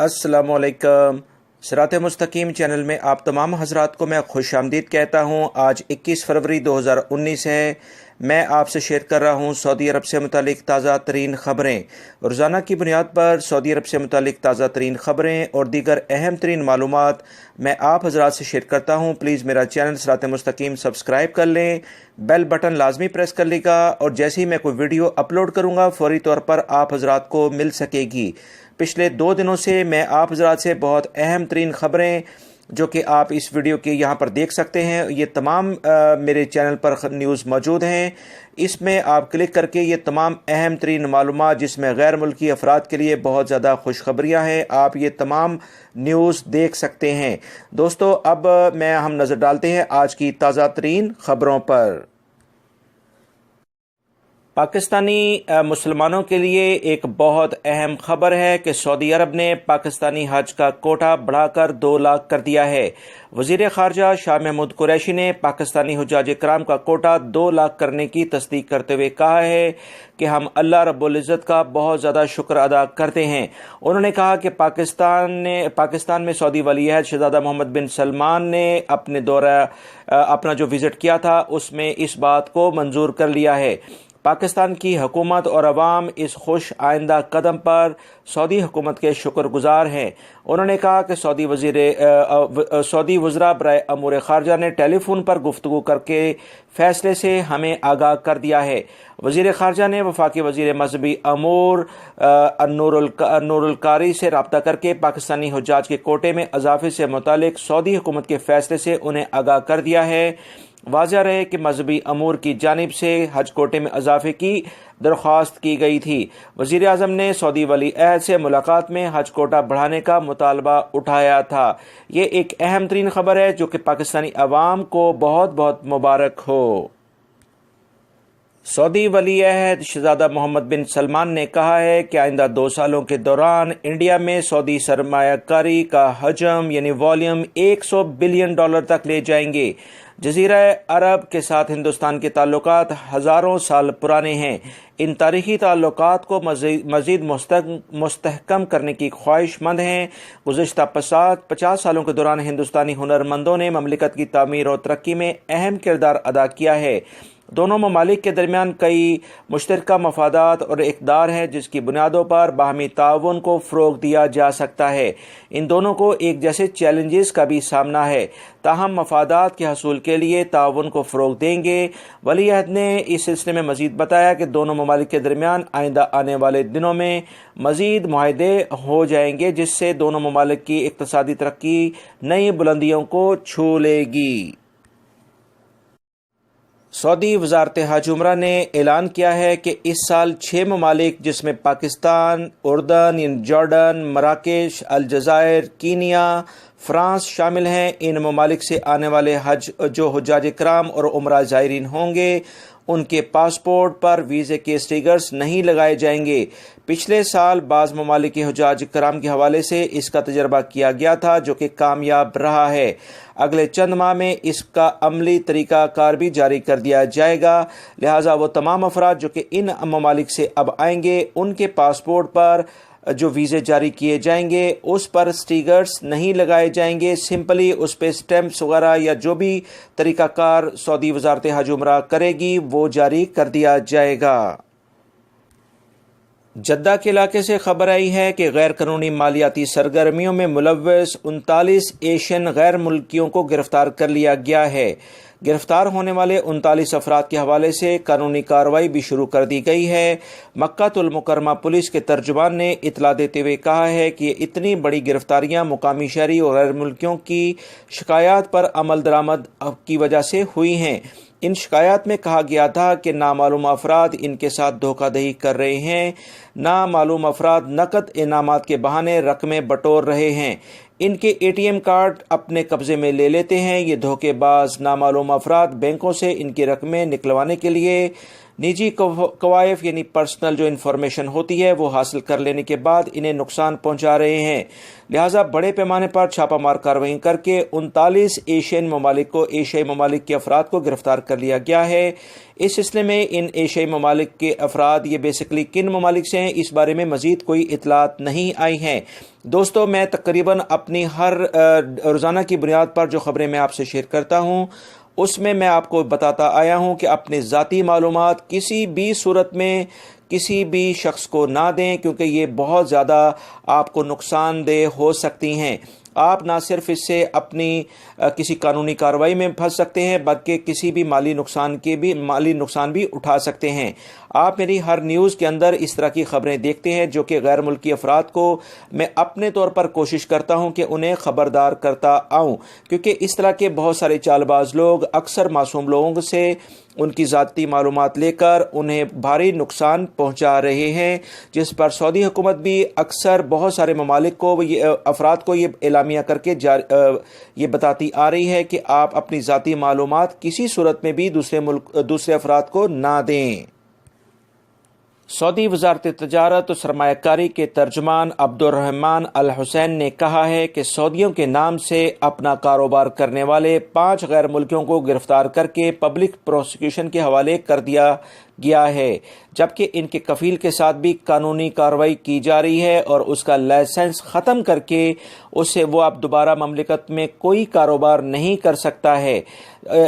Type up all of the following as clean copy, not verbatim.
अस्सलामु अलैकुम। सिरात मुस्तकीम चैनल में आप तमाम हजरात को मैं खुश आमदीद कहता हूँ। आज 21 फरवरी 2019 है। मैं आपसे शेयर कर रहा हूँ सऊदी अरब से मुतालिक ताज़ा तरीन ख़बरें। रोज़ाना की बुनियाद पर सऊदी अरब से मुतालिक ताज़ा तरीन ख़बरें और दीगर अहम तरीन मालूमात मैं आप हजरात से शेयर करता हूँ। प्लीज़ मेरा चैनल सिरात मुस्तकीम सब्सक्राइब कर लें, बेल बटन लाजमी प्रेस कर लेगा और जैसे ही मैं कोई वीडियो अपलोड करूँगा फौरी तौर पर आप हजरात को मिल सकेगी। पिछले 2 दिनों से मैं आप हजरात से बहुत अहम तरीन ख़बरें जो कि आप इस वीडियो के यहाँ पर देख सकते हैं, ये तमाम मेरे चैनल पर न्यूज़ मौजूद हैं। इसमें आप क्लिक करके ये तमाम अहम तरीन मालूमात जिसमें गैर मुल्की अफराद के लिए बहुत ज़्यादा खुशखबरियाँ हैं, आप ये तमाम न्यूज़ देख सकते हैं। दोस्तों अब हम नज़र डालते हैं आज की ताज़ा तरीन ख़बरों पर। पाकिस्तानी मुसलमानों के लिए एक बहुत अहम खबर है कि सऊदी अरब ने पाकिस्तानी हज का कोटा बढ़ाकर 2 लाख कर दिया है। वज़ीर ख़ारजा शाह महमूद कुरैशी ने पाकिस्तानी हुज्जाज इकराम का कोटा 2 लाख करने की तस्दीक करते हुए कहा है कि हम अल्लाह रब्बुल इज़्ज़त का बहुत ज़्यादा शुक्र अदा करते हैं। उन्होंने कहा कि पाकिस्तान में सऊदी वली-ए-अहद शहज़ादा मोहम्मद बिन सलमान ने अपना जो विज़िट किया था उसमें इस बात को मंजूर कर लिया है। पाकिस्तान की हुकूमत और अवाम इस खुश आइंदा कदम पर सऊदी हुकूमत के शुक्रगुजार हैं। उन्होंने कहा कि सऊदी वज़रा बराए अमूर ख़ारजा ने टेलीफोन पर गुफ्तगू करके फ़ैसले से हमें आगाह कर दिया है। वज़ीर ख़ारजा ने वफ़ाकी वज़ीर मज़हबी अमूर नूरुल कारी से रब्ता करके पाकिस्तानी हुज्जाज के कोटे में इजाफ़े से मुतालिक सऊदी हुकूमत के फ़ैसले से उन्हें आगाह कर दिया है। वाज़ह रहे कि मज़हबी अमूर की जानिब से हज कोटे में इजाफे की दरख्वास्त की गई थी। वज़ीर आज़म ने सऊदी वली-ए-अहद से मुलाकात में हज कोटा बढ़ाने का मुतालबा उठाया था। ये एक अहम तरीन खबर है जो कि पाकिस्तानी अवाम को बहुत बहुत मुबारक हो। सऊदी वली-ए-अहद शहज़ादा मोहम्मद बिन सलमान ने कहा है कि आइंदा 2 सालों के दौरान इंडिया में सऊदी सरमायाकारी का हजम यानी वॉल्यूम $100 बिलियन तक ले जाएंगे। जज़ीरा अरब के साथ हिंदुस्तान के ताल्लुकात हज़ारों साल पुराने हैं। इन तारीख़ी ताल्लुकात को मज़ीद मुस्तहकम करने की ख्वाहिशमंद हैं। गुज़िश्ता 50 सालों के दौरान हिंदुस्तानी हुनरमंदों ने ममलिकत की तामीर और तरक्की में अहम किरदार अदा किया है। दोनों ममालिक के दरमियान कई मुश्तरका मफादात और इक़दार हैं जिसकी बुनियादों पर बाहमी ताउन को फ़रोग़ दिया जा सकता है। इन दोनों को एक जैसे चैलेंजेस का भी सामना है, ताहम मफादात के हसूल के लिए ताउन को फ़रोग़ देंगे। वली-अहद ने इस सिलसिले में मज़ीद बताया कि दोनों ममालिक के दरमियान आइंदा आने वाले दिनों में मज़ीद मुआहदे हो जाएंगे जिससे दोनों ममालिक की इक़्तिसादी तरक्की नई बुलंदियों को छू लेगी। सऊदी वज़ारत हज उम्रा ने ऐलान किया है कि इस साल 6 ममालिक जिसमें Pakistan, उर्दन, Jordan, Marrakesh, अलजायर, Kenya, France शामिल हैं। इन ममालिक से आने वाले जो हुज्जाज इकराम और उमरा ज़ायरीन होंगे उनके पासपोर्ट पर वीज़े के स्टिकर्स नहीं लगाए जाएंगे। पिछले साल बाज़ ममालिक के हुज्जाज इकराम के हवाले से इसका तजर्बा किया गया था जो कि कामयाब रहा है। अगले चंद माह में इसका अमली तरीका कार भी जारी कर दिया जाएगा। लिहाजा वो तमाम अफराद जो कि इन ममालिक से अब आएंगे उनके पासपोर्ट पर जो वीज़े जारी किए जाएंगे उस पर स्टिकर्स नहीं लगाए जाएंगे। सिंपली उस पर स्टैम्प्स वगैरह या जो भी तरीक़ाकार सऊदी वज़ारत हज उम्रा करेगी वो जारी कर दिया जाएगा। जद्दा के इलाके से खबर आई है कि गैर कानूनी मालियाती सरगर्मियों में मुलव्वस 39 एशियन गैर मुल्कियों को गिरफ्तार कर लिया गया है। गिरफ्तार होने वाले 39 अफराद के हवाले से कानूनी कार्रवाई भी शुरू कर दी गई है। मक्कातुल मुकर्रमा पुलिस के तर्जुमान ने इतला देते हुए कहा है कि इतनी बड़ी गिरफ्तारियां मुकामी शहरी और गैर मुल्कियों की शिकायत पर अमल दरामद की वजह से हुई हैं। इन शिकायत में कहा गया था कि नामालूम अफराद इनके साथ धोखाधड़ी कर रहे हैं। नामालूम अफराद नकद इनामात के बहाने रकमें बटोर रहे हैं, इनके ATM कार्ड अपने कब्जे में ले लेते हैं। ये धोखेबाज नामालूम अफराद बैंकों से इनकी रकमें निकलवाने के लिए निजी कवायफ यानी पर्सनल जो इन्फॉर्मेशन होती है वो हासिल कर लेने के बाद इन्हें नुकसान पहुंचा रहे हैं। लिहाजा बड़े पैमाने पर छापामार कार्रवाई करके 39 एशियाई ममालिक के अफराद को गिरफ्तार कर लिया गया है। इस सिलसिले में इन एशियाई ममालिक के अफराद ये बेसिकली किन ममालिक से हैं, इस बारे में मजीद कोई इतलात नहीं आई हैं। दोस्तों, मैं तकरीबन अपनी हर रोज़ाना की बुनियाद पर जो खबरें मैं आपसे शेयर करता हूँ उसमें मैं आपको बताता आया हूं कि अपनी ज़ाती मालूमात किसी भी सूरत में किसी भी शख्स को ना दें, क्योंकि ये बहुत ज़्यादा आपको नुकसानदेह हो सकती हैं। आप ना सिर्फ इससे अपनी किसी कानूनी कार्रवाई में फंस सकते हैं बल्कि किसी भी माली नुकसान भी उठा सकते हैं। आप मेरी हर न्यूज़ के अंदर इस तरह की खबरें देखते हैं जो कि गैर मुल्की अफराद को मैं अपने तौर पर कोशिश करता हूं कि उन्हें ख़बरदार करता आऊं, क्योंकि इस तरह के बहुत सारे चालबाज लोग अक्सर मासूम लोगों से उनकी ज़ाती मालूमात लेकर उन्हें भारी नुकसान पहुंचा रहे हैं, जिस पर सऊदी हुकूमत भी अक्सर बहुत सारे ममालिक को अफराद को ये एलामिया करके ये बताती आ रही है कि आप अपनी ज़ाती मालूमात किसी सूरत में भी दूसरे अफराद को ना दें। सऊदी वज़ारत तजारत और सरमायाकारी के तर्जुमान अब्दुर्रहमान अल हुसैन ने कहा है कि सऊदियों के नाम से अपना कारोबार करने वाले 5 गैर मुल्कियों को गिरफ्तार करके पब्लिक प्रोसिक्यूशन के हवाले कर दिया गया है, जबकि इनके कफील के साथ भी कानूनी कार्रवाई की जा रही है और उसका लाइसेंस ख़त्म करके उससे वो अब दोबारा ममलिकत में कोई कारोबार नहीं कर सकता है।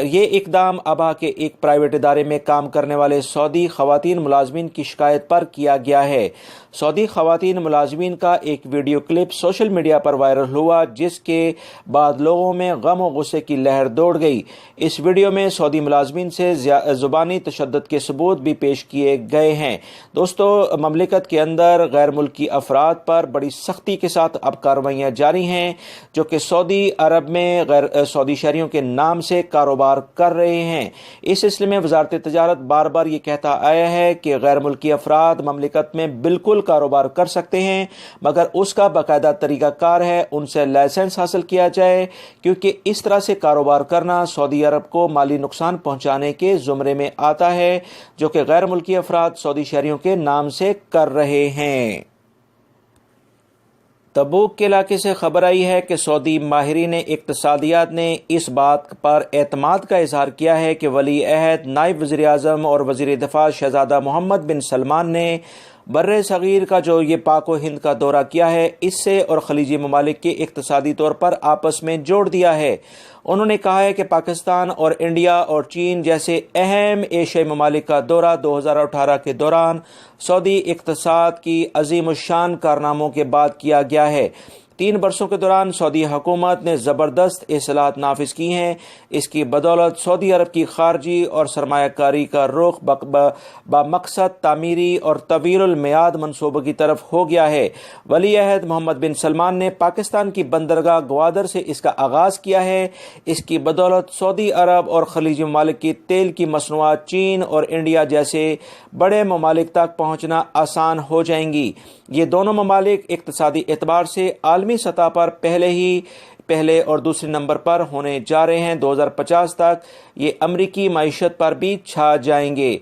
ये इकदाम अबा के एक प्राइवेट इदारे में काम करने वाले सऊदी ख़वातीन मुलाजमीन की शिकायत पर किया गया है। सऊदी ख़वातीन मुलाजमीन का एक वीडियो क्लिप सोशल मीडिया पर वायरल हुआ, जिसके बाद लोगों में गम और गुस्से की लहर दौड़ गई। इस वीडियो में सऊदी मुलाजमीन से ज़ुबानी तशद्दुद के सबूत भी पेश किए गए हैं। दोस्तों, ममलिकत के अंदर गैर मुल्की अफराद पर बड़ी सख्ती के साथ अब कार्रवाइयाँ जारी हैं जो कि सऊदी अरब में गैर सऊदी शहरियों के नाम से कारोबार कर रहे हैं। इस सिलसिले में वज़ारत तजारत बार बार ये कहता आया है कि गैर मुल्की अफराद ममलिकत में बिल्कुल कारोबार कर सकते हैं, मगर उसका बाकायदा तरीक़ाकार है उनसे लाइसेंस हासिल किया जाए, क्योंकि इस तरह से कारोबार करना सऊदी अरब को माली नुकसान पहुंचाने के ज़ुमरे में आता है जो कि गैर मुल्की अफराद सऊदी शहरियों के नाम से कर रहे हैं। तबूक के इलाके से खबर आई है कि सऊदी माहिरीन इक्तिसादियात ने इस बात पर एतमाद का इजहार किया है कि वली अहद नायब वज़ीर आज़म और वज़ीर दिफा शहज़ादा मोहम्मद बिन सलमान ने बर्रे सगीर का जो ये पाक व हिंद का दौरा किया है, इससे और खलीजी ममालिक के इक्तिसादी तौर पर आपस में जोड़ दिया है। उन्होंने कहा है कि पाकिस्तान और इंडिया और चीन जैसे अहम एशियाई ममालिक का दौरा 2018 के दौरान सऊदी इक्तिसाद की अजीम शान कारनामों के बाद किया गया है। 3 बरसों के दौरान सऊदी हुकूमत ने ज़बरदस्त इस्लाहात नाफिज की हैं। इसकी बदौलत सऊदी अरब की खारजी और सरमायाकारी का रुख बामकसद तामीरी और तवीरुल मियाद मनसूबों की तरफ हो गया है। वली अहद मोहम्मद बिन सलमान ने पाकिस्तान की बंदरगाह ग्वादर से इसका आगाज़ किया है। इसकी बदौलत सऊदी अरब और खलीजी ममालिक की तेल की मसनूआत चीन और इंडिया जैसे बड़े ममालिक तक पहुँचना आसान हो जाएंगी। ये दोनों ममालिक इक्तिसादी एतबार से आलमी सतह पर पहले और दूसरे नंबर पर होने जा रहे हैं। 2050 तक ये अमरीकी मईशत पर भी छा जाएंगे।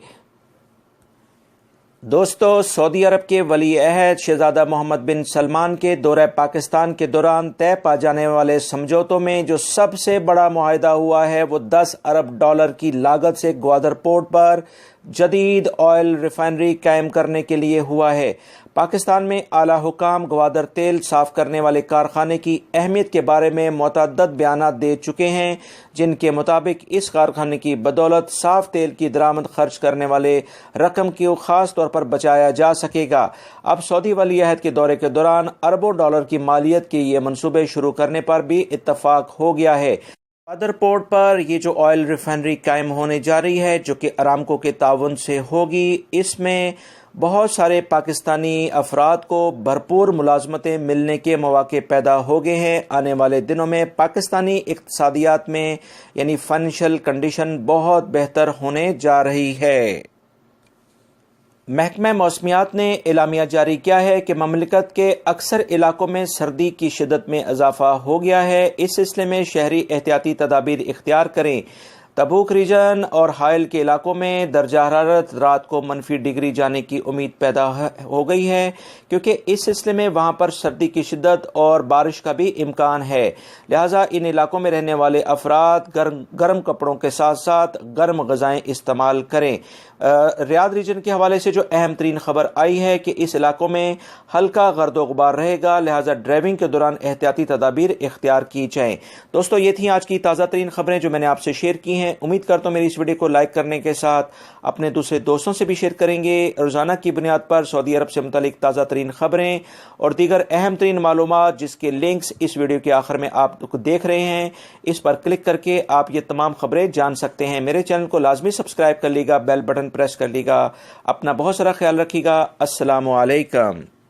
दोस्तों, सऊदी अरब के वली अहद शहजादा मोहम्मद बिन सलमान के दौरे पाकिस्तान के दौरान तय पा जाने वाले समझौतों में जो सबसे बड़ा मुआहिदा हुआ है वो $10 अरब की लागत से ग्वादर पोर्ट पर जदीद ऑयल रिफाइनरी कायम करने के लिए हुआ है। पाकिस्तान में आला हुकाम ग्वादर तेल साफ करने वाले कारखाने की अहमियत के बारे में मुतअद्दिद बयानात दे चुके हैं, जिनके मुताबिक इस कारखाने की बदौलत साफ तेल की दरामद खर्च करने वाले रकम को खास तौर पर बचाया जा सकेगा। अब सऊदी वली अहद के दौरे के दौरान अरबों डॉलर की मालियत के ये मंसूबे शुरू करने पर भी इत्तफाक हो गया है। ग्वादर पोर्ट पर ये जो ऑयल रिफाइनरी कायम होने जा रही है जो कि अरामको के ताउन से होगी, इसमें बहुत सारे पाकिस्तानी अफराद को भरपूर मुलाजमतें मिलने के मौके पैदा हो गए हैं। आने वाले दिनों में पाकिस्तानी इक्तिसादियात में यानी फाइनेंशियल कंडीशन बहुत बेहतर होने जा रही है। महकमा मौसमियात ने एलामिया जारी किया है कि ममलिकत के अक्सर इलाकों में सर्दी की शिद्दत में इजाफा हो गया है। इस सिलसिले में शहरी एहतियाती तदाबीर इख्तियार करें। تبوک ریجن اور حائل کے علاقوں میں درجہ حرارت رات کو -ڈگری جانے کی امید پیدا ہو گئی ہے، کیونکہ اس سلسلے میں وہاں پر سردی کی شدت اور بارش کا بھی امکان ہے۔ لہٰذا ان علاقوں میں رہنے والے افراد گرم کپڑوں کے ساتھ ساتھ گرم غذائیں استعمال کریں۔ ریاض ریجن کے حوالے سے جو اہم ترین خبر آئی ہے کہ اس علاقوں میں ہلکا گرد و غبار رہے گا، لہٰذا ڈرائیونگ کے دوران احتیاطی تدابیر اختیار کی جائیں۔ دوستو، یہ تھیں آج کی تازہ ترین خبریں جو میں نے آپ سے شیئر کی ہیں۔ امید کرتا ہوں میری اس ویڈیو کو لائک کرنے کے ساتھ اپنے دوسرے دوستوں سے بھی شیئر کریں گے۔ روزانہ کی بنیاد پر سعودی عرب سے متعلق تازہ ترین خبریں اور دیگر اہم ترین معلومات، جس کے لنکس اس ویڈیو کے آخر میں آپ دیکھ رہے ہیں، اس پر کلک کر کے آپ یہ تمام خبریں جان سکتے ہیں۔ میرے چینل کو لازمی سبسکرائب کر لیے گا، بیل بٹن پریس کر لیے گا۔ اپنا بہت سارا خیال رکھیے گا۔ السلام علیکم۔